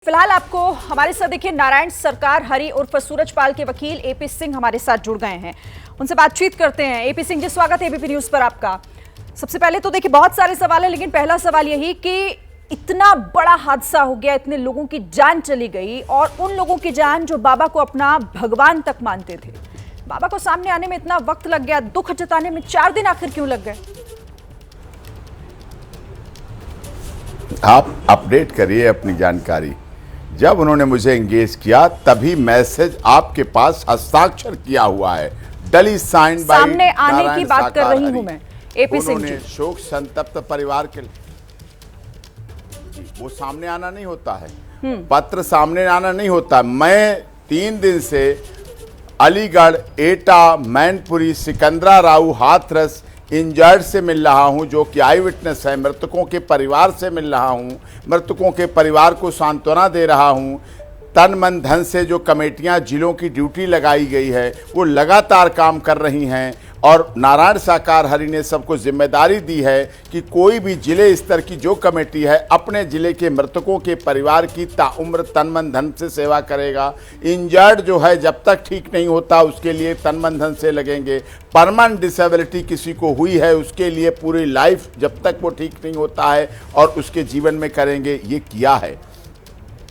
फिलहाल आपको हमारे साथ देखिए नारायण सरकार हरि उर्फ सूरजपाल के वकील एपी सिंह हमारे साथ जुड़ गए हैं। उनसे बातचीत करते हैं। एपी सिंह जी, स्वागत है एबीपी न्यूज पर आपका। सबसे पहले तो देखिए बहुत सारे सवाल हैं, लेकिन पहला सवाल यही कि इतना बड़ा हादसा हो गया, इतने लोगों की जान चली गई और उन लोगों की जान जो बाबा को अपना भगवान तक मानते थे। बाबा को सामने आने में इतना वक्त लग गया, दुख जताने में 4 दिन आखिर क्यों लग गए? आप अपडेट करिए अपनी जानकारी। जब उन्होंने मुझे एंगेज किया तभी मैसेज आपके पास हस्ताक्षर किया हुआ है, डली साइन बाय सामने आने की बात कर रही हूं मैं एपी सिंह जी। शोक संतप्त परिवार के वो सामने आना नहीं होता है, पत्र सामने आना नहीं होता। मैं 3 दिन से अलीगढ़, एटा, मैनपुरी, सिकंदरा राव, हाथरस इंजर्ड से मिल रहा हूं, जो कि आई विटनेस है। मृतकों के परिवार से मिल रहा हूं, मृतकों के परिवार को सांत्वना दे रहा हूं। तन मन धन से जो कमेटियां जिलों की ड्यूटी लगाई गई है वो लगातार काम कर रही हैं और नारायण साकार हरि ने सबको जिम्मेदारी दी है कि कोई भी जिले स्तर की जो कमेटी है अपने जिले के मृतकों के परिवार की ताउम्र तन मन धन से सेवा करेगा। इंजर्ड जो है जब तक ठीक नहीं होता उसके लिए तन मन धन से लगेंगे। परमानेंट डिसेबिलिटी किसी को हुई है उसके लिए पूरी लाइफ जब तक वो ठीक नहीं होता है और उसके जीवन में करेंगे। ये किया है,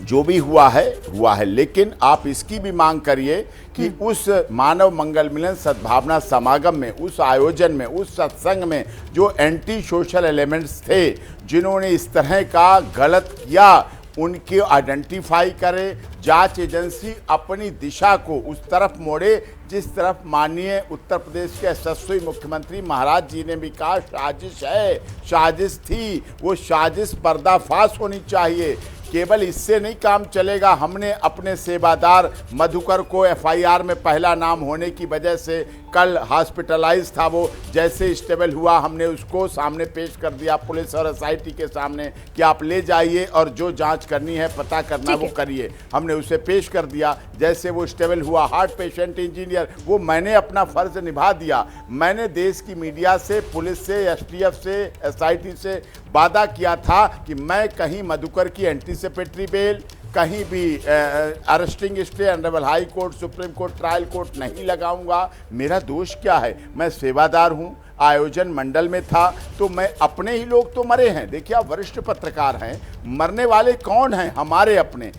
जो भी हुआ है। लेकिन आप इसकी भी मांग करिए कि उस मानव मंगल मिलन सद्भावना समागम में, उस आयोजन में, उस सत्संग में जो एंटी सोशल एलिमेंट्स थे, जिन्होंने इस तरह का गलत किया, उनके आइडेंटिफाई करे। जांच एजेंसी अपनी दिशा को उस तरफ मोड़े जिस तरफ माननीय उत्तर प्रदेश के यशस्वी मुख्यमंत्री महाराज जी ने भी कहा साजिश है, साजिश थी। वो साजिश पर्दाफाश होनी चाहिए। केवल इससे नहीं काम चलेगा। हमने अपने सेवादार मधुकर को एफआईआर में पहला नाम होने की वजह से कल हॉस्पिटलाइज था, वो जैसे स्टेबल हुआ हमने उसको सामने पेश कर दिया पुलिस और एसआईटी के सामने कि आप ले जाइए और जो जांच करनी है पता करना वो करिए। हमने उसे पेश कर दिया। जैसे वो स्टेबल हुआ, हार्ट पेशेंट इंजीनियर, वो मैंने अपना फर्ज निभा दिया। मैंने देश की मीडिया से, पुलिस से, एसटीएफ से, एसआईटी से वादा किया था कि मैं कहीं मधुकर की एंटीसिपेटरी बेल, कहीं भी arresting stay, honourable high court, supreme court, trial court नहीं लगाऊंगा। मेरा दोष क्या है? मैं सेवादार हूं, आयोजन मंडल में था, तो मैं अपने ही लोग तो मरे हैं। देखिए आप वरिष्ठ पत्रकार हैं, मरने वाले कौन हैं? हमारे अपने।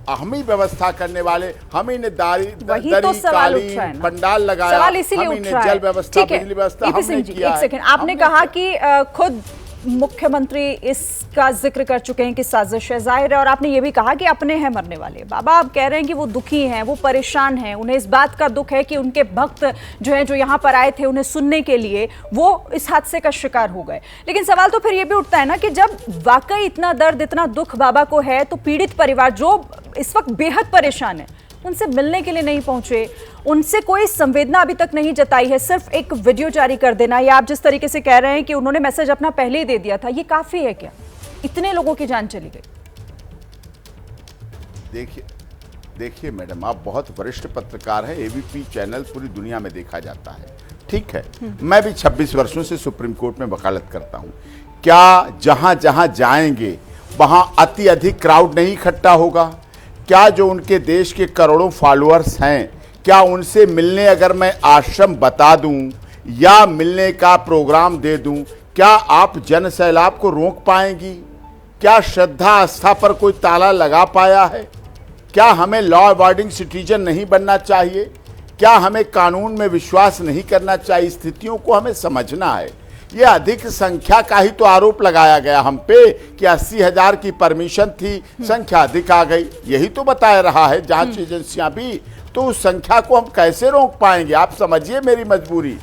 हम ही व्यवस्था करने वाले, हम ही ने दरी कालीन पंडाल लगाया, हम ही ने जल व्यवस्था, बिजली व्यवस्था हमने किया है। आपने कहा कि खुद मुख्यमंत्री इसका जिक्र कर चुके हैं कि साजिश है, जाहिर है, और आपने ये भी कहा कि अपने हैं मरने वाले। बाबा आप कह रहे हैं कि वो दुखी हैं, वो परेशान हैं, उन्हें इस बात का दुख है कि उनके भक्त जो हैं, जो यहाँ पर आए थे उन्हें सुनने के लिए, वो इस हादसे का शिकार हो गए। लेकिन सवाल तो फिर ये भी उठता है ना कि जब वाकई इतना दर्द, इतना दुख बाबा को है, तो पीड़ित परिवार जो इस वक्त बेहद परेशान है, उनसे मिलने के लिए नहीं पहुंचे, उनसे कोई संवेदना अभी तक नहीं जताई है। सिर्फ एक वीडियो जारी कर देना, या आप जिस तरीके से कह रहे हैं कि उन्होंने मैसेज अपना पहले ही दे दिया था, ये काफी है क्या? इतने लोगों की जान चली गई। देखिए मैडम, आप बहुत वरिष्ठ पत्रकार हैं, एबीपी चैनल पूरी दुनिया में देखा जाता है, ठीक है। मैं भी 26 वर्षों से सुप्रीम कोर्ट में वकालत करता हूं। क्या जहां जहां जाएंगे वहां अति अधिक क्राउड नहीं इकट्ठा होगा? क्या जो उनके देश के करोड़ों फॉलोअर्स हैं, क्या उनसे मिलने अगर मैं आश्रम बता दूं या मिलने का प्रोग्राम दे दूं, क्या आप जन सैलाब को रोक पाएंगी? क्या श्रद्धा आस्था पर कोई ताला लगा पाया है? क्या हमें लॉ अबाइडिंग सिटीजन नहीं बनना चाहिए? क्या हमें कानून में विश्वास नहीं करना चाहिए? स्थितियों को हमें समझना है। ये अधिक संख्या का ही तो आरोप लगाया गया हम पे कि 80,000 की परमिशन थी, संख्या अधिक आ गई। यही तो बताया रहा है जांच एजेंसियां भी। तो उस संख्या को हम कैसे रोक पाएंगे? आप समझिए मेरी मजबूरी।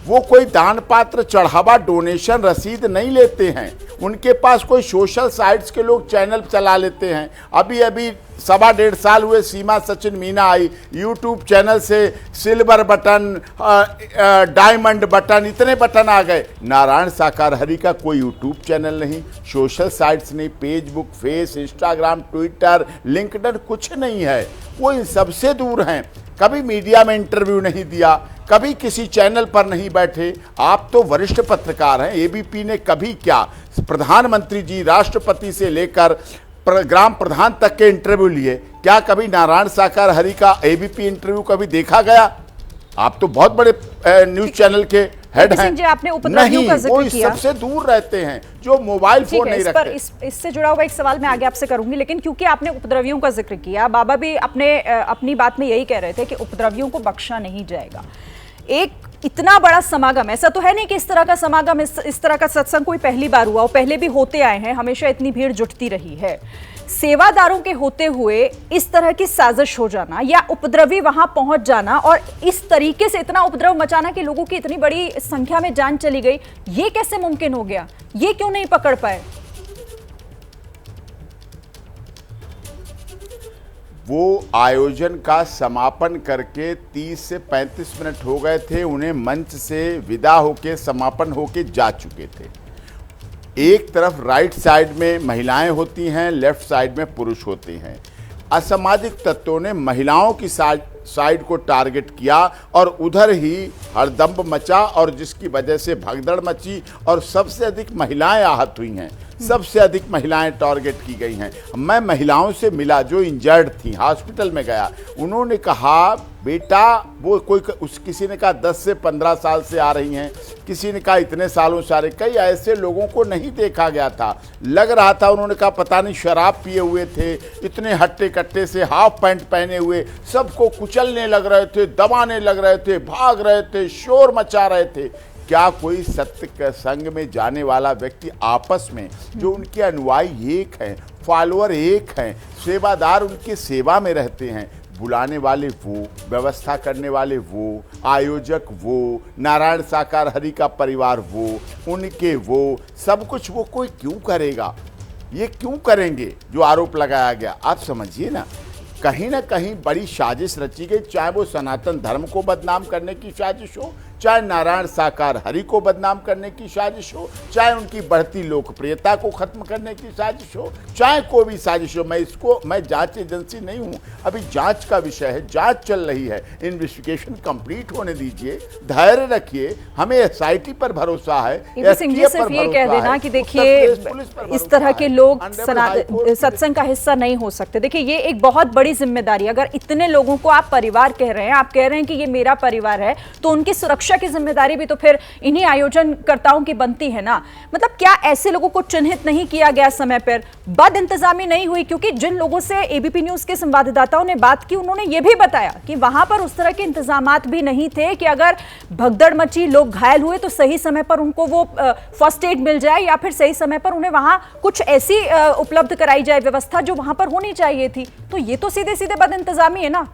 वो कोई दान पात्र, चढ़ावा, डोनेशन, रसीद नहीं लेते हैं। उनके पास कोई सोशल साइट्स के लोग चैनल चला लेते हैं। अभी 1.25 साल हुए, सीमा सचिन मीना आई, यूट्यूब चैनल से सिल्वर बटन, डायमंड बटन, इतने बटन आ गए। नारायण साकार हरि का कोई यूट्यूब चैनल नहीं, सोशल साइट्स नहीं, फेसबुक, इंस्टाग्राम, ट्विटर, लिंक्डइन कुछ नहीं है। वो इन सबसे दूर हैं। कभी मीडिया में इंटरव्यू नहीं दिया, कभी किसी चैनल पर नहीं बैठे। आप तो वरिष्ठ पत्रकार हैं। एबीपी ने कभी क्या, प्रधानमंत्री जी, राष्ट्रपति से लेकर ग्राम प्रधान तक के इंटरव्यू लिए। क्या कभी नारायण साकार हरि का एबीपी इंटरव्यू कभी देखा गया? आप तो बहुत बड़े न्यूज चैनल के हेड हैं। जी, आपने उपद्रवियों का जिक्र वो किया। सबसे दूर रहते हैं जो मोबाइल फोन नहीं रखते। इससे जुड़ा हुआ एक सवाल मैं आगे आपसे करूंगी, लेकिन क्योंकि आपने उपद्रवियों का जिक्र किया, बाबा भी अपनी बात में यही कह रहे थे कि उपद्रवियों को बख्शा नहीं जाएगा। एक इतना बड़ा समागम, ऐसा तो है नहीं कि इस तरह का समागम, इस तरह का सत्संग कोई पहली बार हुआ, पहले भी होते आए हैं, हमेशा इतनी भीड़ जुटती रही है। सेवादारों के होते हुए इस तरह की साजिश हो जाना या उपद्रवी वहां पहुंच जाना और इस तरीके से इतना उपद्रव मचाना कि लोगों की इतनी बड़ी संख्या में जान चली गई, ये कैसे मुमकिन हो गया? ये क्यों नहीं पकड़ पाए? वो आयोजन का समापन करके 30 से 35 मिनट हो गए थे, उन्हें मंच से विदा होके समापन होके जा चुके थे। एक तरफ राइट साइड में महिलाएं होती हैं, लेफ्ट साइड में पुरुष होते हैं। असामाजिक तत्वों ने महिलाओं की साइड को टारगेट किया और उधर ही हड़दंब मचा और जिसकी वजह से भगदड़ मची और सबसे अधिक महिलाएं आहत हुई हैं, सबसे अधिक महिलाएं टारगेट की गई हैं। मैं महिलाओं से मिला जो इंजर्ड थी, हॉस्पिटल में गया, उन्होंने कहा बेटा वो किसी ने कहा 10 से 15 साल से आ रही हैं, किसी ने कहा इतने सालों से आ रही। कई ऐसे लोगों को नहीं देखा गया था, लग रहा था, उन्होंने कहा पता नहीं शराब पिए हुए थे, इतने हट्टे कट्टे से हाफ पैंट पहने हुए, सबको कुचलने लग रहे थे, दबाने लग रहे थे, भाग रहे थे, शोर मचा रहे थे। क्या कोई सत्य के संग में जाने वाला व्यक्ति आपस में जो उनके अनुयायी एक हैं, फॉलोअर एक हैं, सेवादार उनकी सेवा में रहते हैं, बुलाने वाले वो, व्यवस्था करने वाले वो, आयोजक वो, नारायण साकार हरि का परिवार वो, उनके वो, सब कुछ वो कोई क्यों करेगा? ये क्यों करेंगे जो आरोप लगाया गया? आप समझिए ना कहीं बड़ी साजिश रची गई, चाहे वो सनातन धर्म को बदनाम करने की साजिश हो, चाहे नारायण साकार हरि को बदनाम करने की साजिश हो, चाहे उनकी बढ़ती लोकप्रियता को खत्म करने की साजिश हो, चाहे कोई भी साजिश हो। मैं जांच एजेंसी नहीं हूं, अभी जांच का विषय है, जांच चल रही है, इन्वेस्टिगेशन कंप्लीट होने दीजिए, धैर्य रखिए, हमें एसआईटी पर भरोसा है। सिंह जी, सिर्फ ये कह देना कि देखिए इस तरह के लोग सत्संग का हिस्सा नहीं हो सकते। देखिए ये एक बहुत बड़ी जिम्मेदारी, अगर इतने लोगों को आप परिवार कह रहे हैं, आप कह रहे हैं कि ये मेरा परिवार है, तो उनकी सुरक्षा की जिम्मेदारी भी तो फिर इन्हीं आयोजनकर्ताओं की बनती है ना। मतलब क्या ऐसे लोगों को चिन्हित नहीं किया गया समय पर? बद इंतजामी नहीं हुई? क्योंकि जिन लोगों से एबीपी न्यूज के संवाददाताओं ने बात की, उन्होंने ये भी बताया कि वहां पर उस तरह के इंतजामात भी नहीं थे कि अगर भगदड़ मची, लोग घायल हुए तो सही समय पर उनको वो फर्स्ट एड मिल जाए या फिर सही समय पर उन्हें वहां कुछ ऐसी उपलब्ध कराई जाए व्यवस्था जो वहां पर होनी चाहिए थी। तो ये तो सीधे सीधे बद इंतजामी है ना।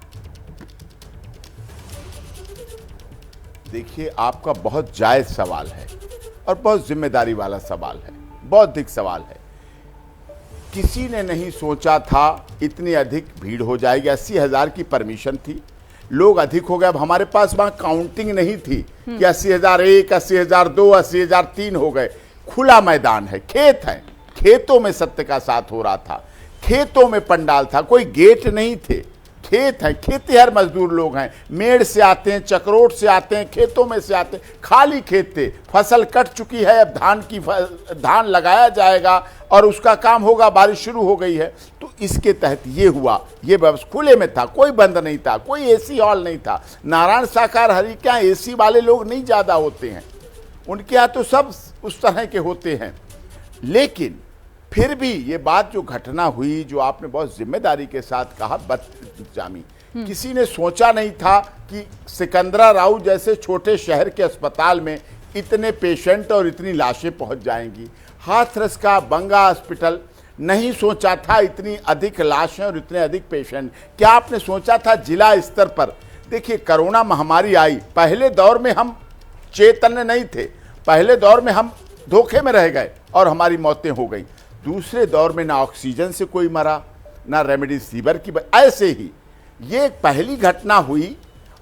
देखिए आपका बहुत जायज सवाल है और बहुत जिम्मेदारी वाला सवाल है, बौद्धिक सवाल है। किसी ने नहीं सोचा था इतनी अधिक भीड़ हो जाएगी। 80,000 की परमिशन थी, लोग अधिक हो गए। अब हमारे पास वहां काउंटिंग नहीं थी कि 80,001, 80,002, 80,003 हो गए। खुला मैदान है, खेत है, खेतों में सत्य का साथ हो रहा था, खेतों में पंडाल था, कोई गेट नहीं थे, खेत है, खेतिहर मजदूर लोग हैं, मेड़ से आते हैं, चक्रोट से आते हैं, खेतों में से आते हैं, खाली खेत थे, फसल कट चुकी है, अब धान लगाया जाएगा और उसका काम होगा, बारिश शुरू हो गई है। तो इसके तहत ये हुआ, ये व्यवस्था खुले में था, कोई बंद नहीं था, कोई एसी हॉल नहीं था। नारायण साकार हरि के यहाँ एसी वाले लोग नहीं ज्यादा होते हैं, उनके यहाँ तो सब उस तरह के होते हैं। लेकिन फिर भी ये बात जो घटना हुई, जो आपने बहुत जिम्मेदारी के साथ कहा, बदइंतजामी, किसी ने सोचा नहीं था कि सिकंदरा राव जैसे छोटे शहर के अस्पताल में इतने पेशेंट और इतनी लाशें पहुंच जाएंगी। हाथरस का बंगा हॉस्पिटल, नहीं सोचा था इतनी अधिक लाशें और इतने अधिक पेशेंट। क्या आपने सोचा था जिला स्तर पर? देखिए कोरोना महामारी आई, पहले दौर में हम चैतन्य नहीं थे, पहले दौर में हम धोखे में रह गए और हमारी मौतें हो गई। दूसरे दौर में ना ऑक्सीजन से कोई मरा, ना रेमडेसिविर की, ऐसे ही ये पहली घटना हुई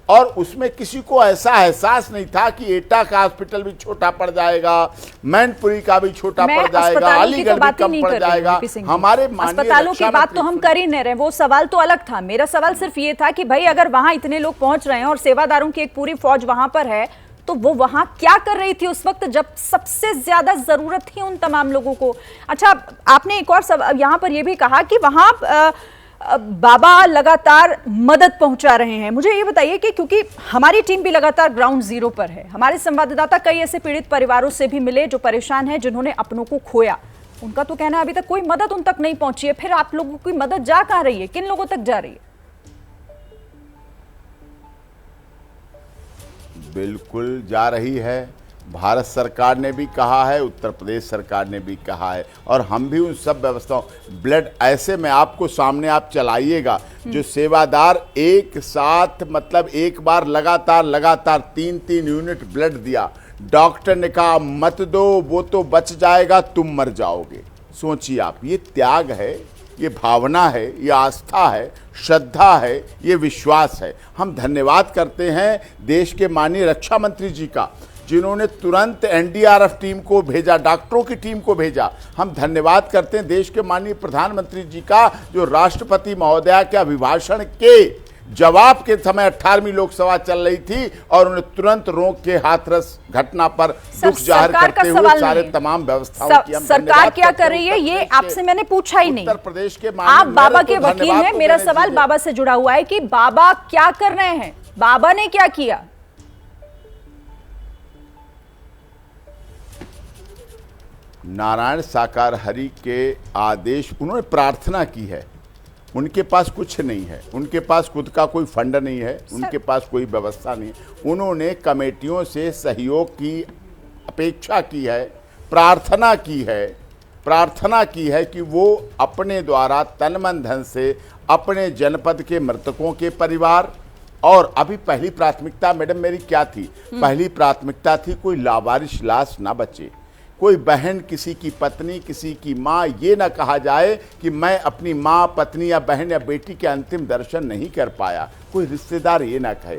और उसमें किसी को ऐसा एहसास नहीं था कि एटा का हॉस्पिटल भी छोटा पड़ जाएगा, मैनपुरी का भी छोटा पड़ जाएगा, अलीगढ़ भी कम पड़ जाएगा। हमारे अस्पतालों की बात तो हम कर ही नहीं रहे, वो सवाल तो अलग था। मेरा सवाल सिर्फ ये था कि भाई अगर वहां इतने लोग पहुंच रहे हैं और सेवादारों की एक पूरी फौज वहां पर है, तो वो वहां क्या कर रही थी उस वक्त जब सबसे ज्यादा जरूरत थी उन तमाम लोगों को? अच्छा, आपने एक और यहां पर यह भी कहा कि वहां बाबा लगातार मदद पहुंचा रहे हैं। मुझे ये बताइए कि क्योंकि हमारी टीम भी लगातार ग्राउंड जीरो पर है, हमारे संवाददाता कई ऐसे पीड़ित परिवारों से भी मिले जो परेशान हैं, जिन्होंने अपनों को खोया। उनका तो कहना है अभी तक कोई मदद उन तक नहीं पहुंची है। फिर आप लोगों की मदद जा कहां रही है, किन लोगों तक जा रही है? बिल्कुल जा रही है। भारत सरकार ने भी कहा है, उत्तर प्रदेश सरकार ने भी कहा है, और हम भी उन सब व्यवस्थाओं, ब्लड ऐसे में आपको सामने आप चलाइएगा जो सेवादार एक साथ, मतलब एक बार लगातार 3-3 यूनिट ब्लड दिया। डॉक्टर ने कहा मत दो, वो तो बच जाएगा, तुम मर जाओगे। सोचिए आप, ये त्याग है, ये भावना है, ये आस्था है, श्रद्धा है, ये विश्वास है। हम धन्यवाद करते हैं देश के माननीय रक्षा मंत्री जी का, जिन्होंने तुरंत एनडीआरएफ टीम को भेजा, डॉक्टरों की टीम को भेजा। हम धन्यवाद करते हैं देश के माननीय प्रधानमंत्री जी का, जो राष्ट्रपति महोदया के अभिभाषण के जवाब के समय 18वीं लोकसभा चल रही थी और उन्हें तुरंत रोक के हाथरस घटना पर दुख जाहिर करते हुए सारे तमाम व्यवस्थाओं की हम सरकार क्या कर रही है, ये आपसे मैंने पूछा ही नहीं। उत्तर प्रदेश के आप बाबा के वकील हैं, मेरा सवाल बाबा से जुड़ा हुआ है कि बाबा क्या कर रहे हैं, बाबा ने क्या किया? नारायण साकार हरि के आदेश, उन्होंने प्रार्थना की है। उनके पास कुछ नहीं है, उनके पास खुद का कोई फंड नहीं है, उनके पास कोई व्यवस्था नहीं है। उन्होंने कमेटियों से सहयोग की अपेक्षा की है, प्रार्थना की है कि वो अपने द्वारा तन मन धन से अपने जनपद के मृतकों के परिवार, और अभी पहली प्राथमिकता मैडम मेरी क्या थी? पहली प्राथमिकता थी कोई लावारिश लाश ना बचे, कोई बहन, किसी की पत्नी, किसी की माँ, ये ना कहा जाए कि मैं अपनी माँ, पत्नी या बहन या बेटी के अंतिम दर्शन नहीं कर पाया, कोई रिश्तेदार ये ना कहे।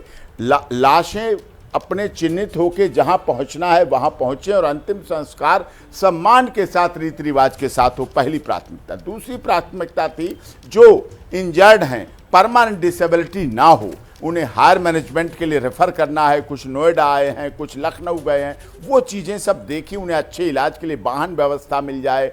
लाशें अपने चिन्हित होके जहाँ पहुँचना है वहाँ पहुँचे और अंतिम संस्कार सम्मान के साथ, रीति रिवाज के साथ हो, पहली प्राथमिकता। दूसरी प्राथमिकता थी जो इंजर्ड हैं, परमानेंट डिसेबिलिटी ना हो, उन्हें हायर मैनेजमेंट के लिए रेफर करना है, कुछ नोएडा आए हैं, कुछ लखनऊ गए हैं, वो चीज़ें सब देखी, उन्हें अच्छे इलाज के लिए वाहन व्यवस्था मिल जाए,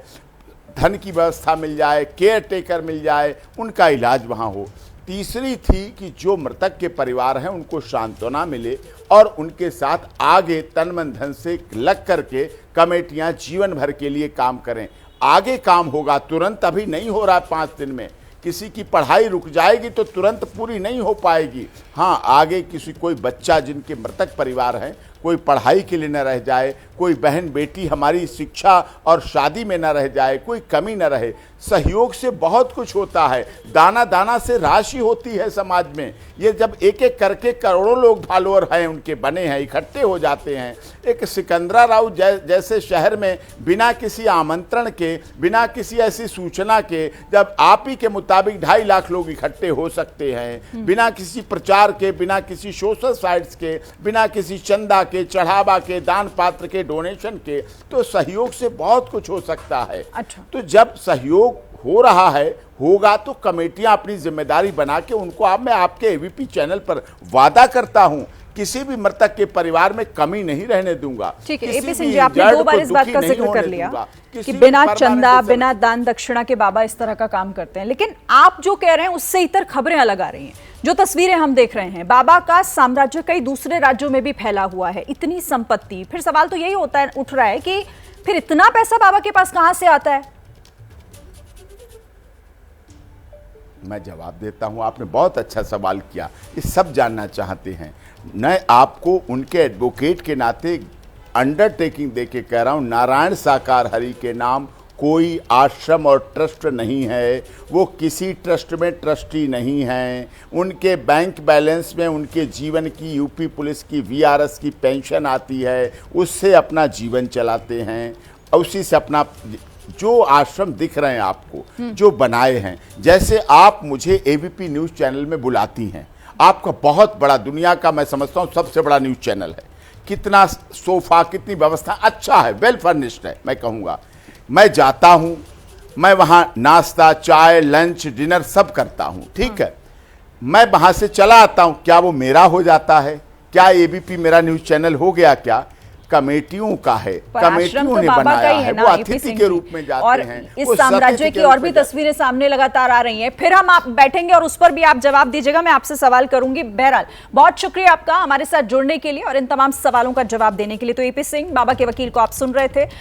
धन की व्यवस्था मिल जाए, केयर टेकर मिल जाए, उनका इलाज वहाँ हो। तीसरी थी कि जो मृतक के परिवार हैं उनको सांत्वना मिले और उनके साथ आगे तन मन धन से लग करके कमेटियाँ जीवन भर के लिए काम करें। आगे काम होगा, तुरंत अभी नहीं हो रहा 5 दिन में। किसी की पढ़ाई रुक जाएगी तो तुरंत पूरी नहीं हो पाएगी। हाँ, आगे कोई बच्चा जिनके मृतक परिवार हैं, कोई पढ़ाई के लिए न रह जाए, कोई बहन बेटी हमारी शिक्षा और शादी में न रह जाए, कोई कमी न रहे। सहयोग से बहुत कुछ होता है, दाना दाना से राशि होती है समाज में। ये जब एक एक करके करोड़ों लोग फॉलोअर हैं, उनके बने हैं, इकट्ठे हो जाते हैं। एक सिकंदरा राव जैसे शहर में बिना किसी आमंत्रण के, बिना किसी ऐसी सूचना के, जब आप ही के मुताबिक 2.5 लाख लोग इकट्ठे हो सकते हैं, बिना किसी प्रचार के, बिना किसी सोशल साइट्स के, बिना किसी चंदा के, चढ़ावा के, दान पात्र के, डोनेशन के, तो सहयोग से बहुत कुछ हो सकता है। अच्छा। तो जब सहयोग हो रहा है, होगा, तो कमेटियां अपनी जिम्मेदारी बना के उनको मैं आपके एबीपी चैनल पर वादा करता हूं किसी भी मृतक के परिवार में कमी नहीं रहने दूंगा। ठीक है, एपी सिंह जी, आपने 2 बार इस बात का जिक्र कर लिया कि बिना चंदा, बिना दान दक्षिणा के बाबा इस तरह का काम करते हैं, लेकिन आप जो कह रहे हैं उससे इतर खबरें अलग आ रही हैं। जो तस्वीरें हम देख रहे हैं, बाबा का साम्राज्य कई दूसरे राज्यों में भी फैला हुआ है, इतनी संपत्ति। फिर सवाल तो यही उठ रहा है कि फिर इतना पैसा बाबा के पास कहां से आता है? मैं जवाब देता हूं, आपने बहुत अच्छा सवाल किया। ये सब जानना चाहते हैं। मैं आपको उनके एडवोकेट के नाते अंडरटेकिंग देके कह रहा हूं, नारायण साकार हरि के नाम कोई आश्रम और ट्रस्ट नहीं है, वो किसी ट्रस्ट में ट्रस्टी नहीं हैं। उनके बैंक बैलेंस में उनके जीवन की यूपी पुलिस की वीआरएस की पेंशन आती है, उससे अपना जीवन चलाते हैं, और उसी से अपना जो आश्रम दिख रहे हैं आपको, जो बनाए हैं। जैसे आप मुझे एबीपी न्यूज़ चैनल में बुलाती हैं, आपका बहुत बड़ा, दुनिया का मैं समझता हूँ सबसे बड़ा न्यूज़ चैनल है, कितना सोफा, कितनी व्यवस्था, अच्छा है, वेल फर्निश्ड है। मैं कहूँगा, मैं जाता हूँ, मैं वहाँ नाश्ता, चाय, लंच, डिनर सब करता हूँ, ठीक है। मैं वहाँ से चला आता हूँ, क्या वो मेरा हो जाता है? क्या एबीपी मेरा न्यूज चैनल हो गया क्या? कमेटियों का है, पर आश्रम कमेटियों तो ने बाबा का बनाया ही है, है वो ना, एपी अतिथि सिंह के जी। रूप में जाते और हैं, इस वो साम्राज्य सतिथि की के और रूप भी में जाते हैं। तस्वीरें सामने लगातार आ रही हैं, फिर हम आप बैठेंगे और उस पर भी आप जवाब दीजिएगा, मैं आपसे सवाल करूंगी। बहरहाल बहुत शुक्रिया आपका हमारे साथ जुड़ने के लिए और इन तमाम सवालों का जवाब देने के लिए। तो एपी सिंह, बाबा के वकील को आप सुन रहे थे।